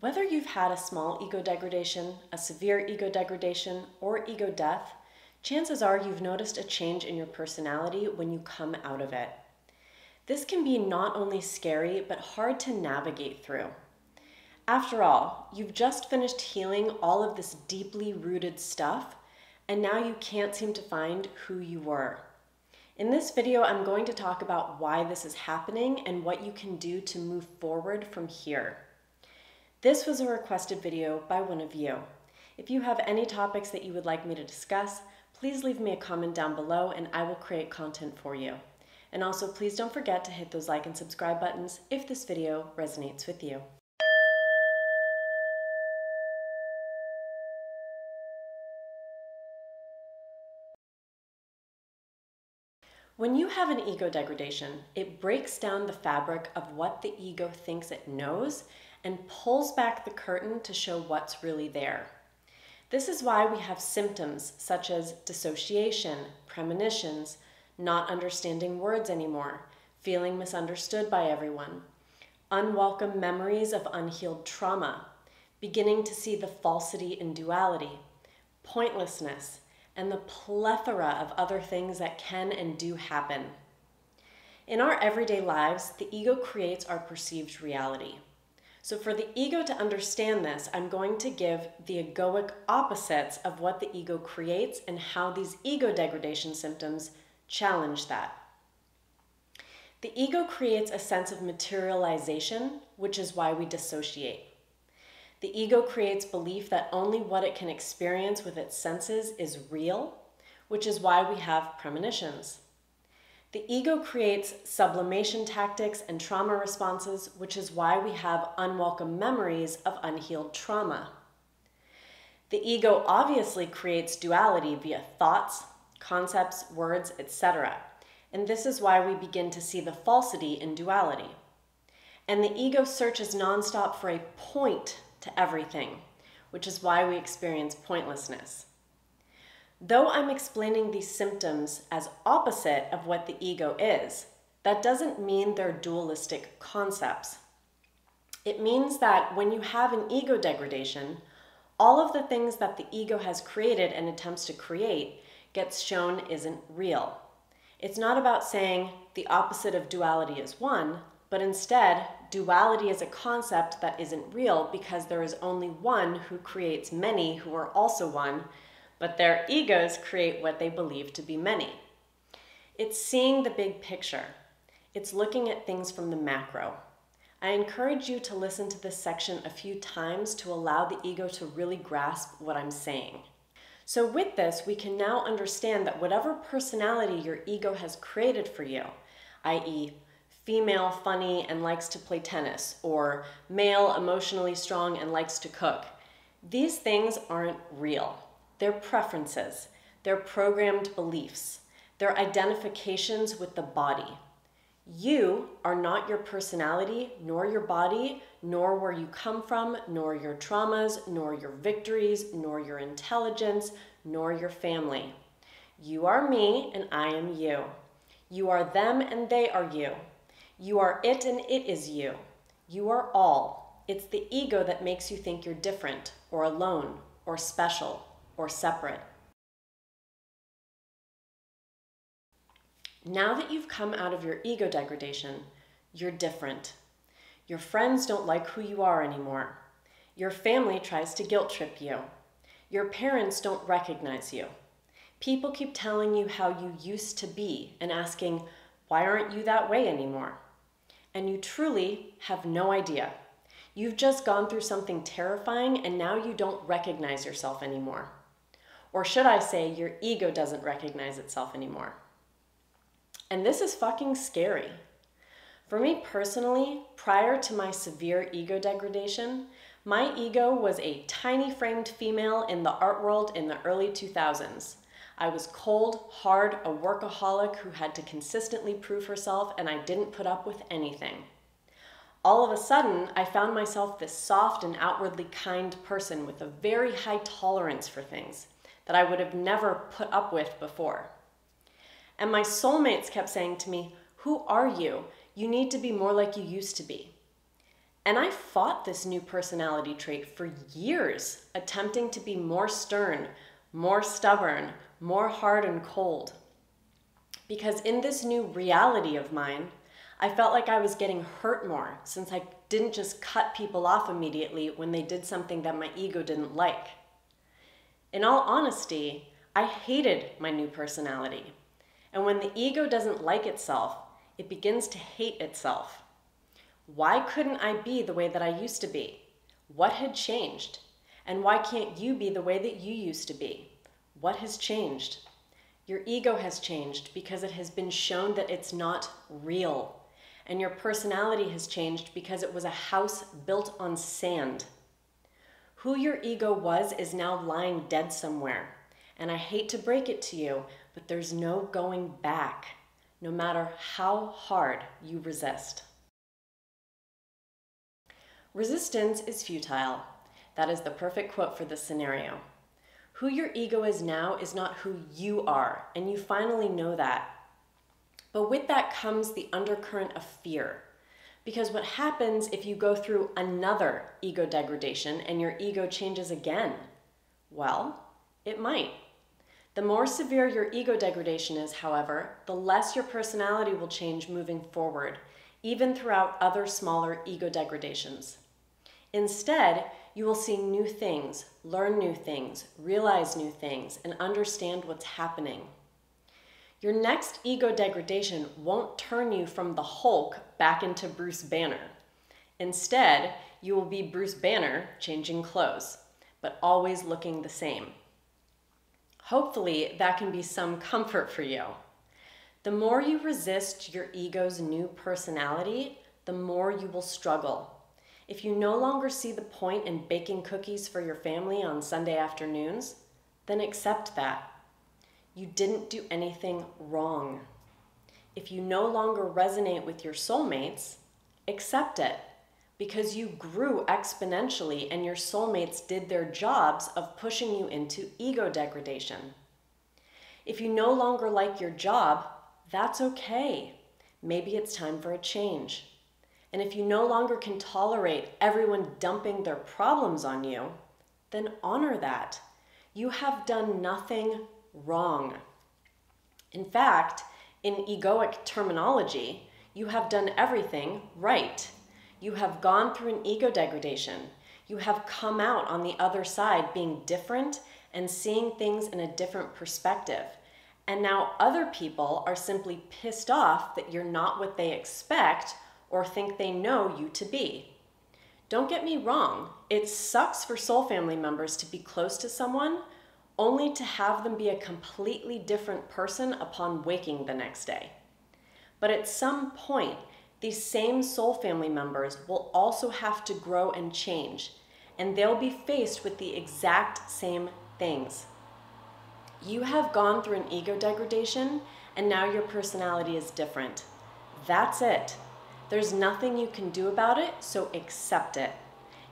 Whether you've had a small ego degradation, a severe ego degradation, or ego death, chances are you've noticed a change in your personality when you come out of it. This can be not only scary, but hard to navigate through. After all, you've just finished healing all of this deeply rooted stuff, and now you can't seem to find who you were. In this video, I'm going to talk about why this is happening and what you can do to move forward from here. This was a requested video by one of you. If you have any topics that you would like me to discuss, please leave me a comment down below and I will create content for you. And also, please don't forget to hit those like and subscribe buttons if this video resonates with you. When you have an ego degradation, it breaks down the fabric of what the ego thinks it knows and pulls back the curtain to show what's really there. This is why we have symptoms such as dissociation, premonitions, not understanding words anymore, feeling misunderstood by everyone, unwelcome memories of unhealed trauma, beginning to see the falsity in duality, pointlessness, and the plethora of other things that can and do happen. In our everyday lives, the ego creates our perceived reality. So for the ego to understand this, I'm going to give the egoic opposites of what the ego creates and how these ego degradation symptoms challenge that. The ego creates a sense of materialization, which is why we dissociate. The ego creates belief that only what it can experience with its senses is real, which is why we have premonitions. The ego creates sublimation tactics and trauma responses, which is why we have unwelcome memories of unhealed trauma. The ego obviously creates duality via thoughts, concepts, words, etc. And this is why we begin to see the falsity in duality. And the ego searches nonstop for a point to everything, which is why we experience pointlessness. Though I'm explaining these symptoms as opposite of what the ego is, that doesn't mean they're dualistic concepts. It means that when you have an ego degradation, all of the things that the ego has created and attempts to create gets shown isn't real. It's not about saying the opposite of duality is one, but instead, duality is a concept that isn't real because there is only one who creates many who are also one, but their egos create what they believe to be many. It's seeing the big picture. It's looking at things from the macro. I encourage you to listen to this section a few times to allow the ego to really grasp what I'm saying. So with this, we can now understand that whatever personality your ego has created for you, i.e., female, funny, and likes to play tennis, or male, emotionally strong, and likes to cook, these things aren't real. They're preferences, they're programmed beliefs, they're identifications with the body. You are not your personality, nor your body, nor where you come from, nor your traumas, nor your victories, nor your intelligence, nor your family. You are me and I am you. You are them and they are you. You are it and it is you. You are all. It's the ego that makes you think you're different, or alone, or special, or separate. Now that you've come out of your ego degradation, you're different. Your friends don't like who you are anymore. Your family tries to guilt trip you. Your parents don't recognize you. People keep telling you how you used to be and asking, why aren't you that way anymore? And you truly have no idea. You've just gone through something terrifying and now you don't recognize yourself anymore. Or should I say, your ego doesn't recognize itself anymore. And this is fucking scary. For me personally, prior to my severe ego degradation, my ego was a tiny framed female in the art world in the early 2000s. I was cold, hard, a workaholic who had to consistently prove herself, and I didn't put up with anything. All of a sudden, I found myself this soft and outwardly kind person with a very high tolerance for things that I would have never put up with before. And my soulmates kept saying to me, "Who are you? You need to be more like you used to be." And I fought this new personality trait for years, attempting to be more stern, more stubborn, more hard and cold. Because in this new reality of mine, I felt like I was getting hurt more since I didn't just cut people off immediately when they did something that my ego didn't like. In all honesty, I hated my new personality. And when the ego doesn't like itself, it begins to hate itself. Why couldn't I be the way that I used to be? What had changed? And why can't you be the way that you used to be? What has changed? Your ego has changed because it has been shown that it's not real. And your personality has changed because it was a house built on sand. Who your ego was is now lying dead somewhere. And I hate to break it to you, but there's no going back, no matter how hard you resist. Resistance is futile. That is the perfect quote for this scenario. Who your ego is now is not who you are, and you finally know that. But with that comes the undercurrent of fear. Because what happens if you go through another ego degradation and your ego changes again? Well, it might. The more severe your ego degradation is, however, the less your personality will change moving forward, even throughout other smaller ego degradations. Instead, you will see new things, learn new things, realize new things, and understand what's happening. Your next ego degradation won't turn you from the Hulk back into Bruce Banner. Instead, you will be Bruce Banner changing clothes, but always looking the same. Hopefully, that can be some comfort for you. The more you resist your ego's new personality, the more you will struggle. If you no longer see the point in baking cookies for your family on Sunday afternoons, then accept that. You didn't do anything wrong. If you no longer resonate with your soulmates, accept it, because you grew exponentially and your soulmates did their jobs of pushing you into ego degradation. If you no longer like your job, that's okay. Maybe it's time for a change. And if you no longer can tolerate everyone dumping their problems on you, then honor that. You have done nothing wrong. In fact, in egoic terminology, you have done everything right. You have gone through an ego degradation. You have come out on the other side being different and seeing things in a different perspective. And now other people are simply pissed off that you're not what they expect or think they know you to be. Don't get me wrong, it sucks for soul family members to be close to someone only to have them be a completely different person upon waking the next day. But at some point, these same soul family members will also have to grow and change, and they'll be faced with the exact same things. You have gone through an ego degradation, and now your personality is different. That's it. There's nothing you can do about it, so accept it.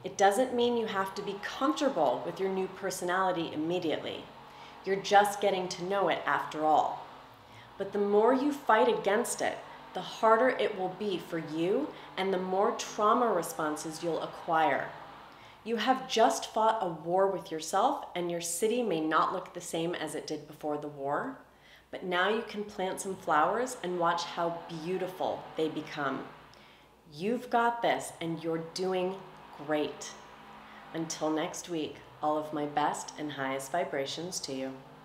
It doesn't mean you have to be comfortable with your new personality immediately. You're just getting to know it after all. But the more you fight against it, the harder it will be for you and the more trauma responses you'll acquire. You have just fought a war with yourself, and your city may not look the same as it did before the war, but now you can plant some flowers and watch how beautiful they become. You've got this, and you're doing great. Until next week, all of my best and highest vibrations to you.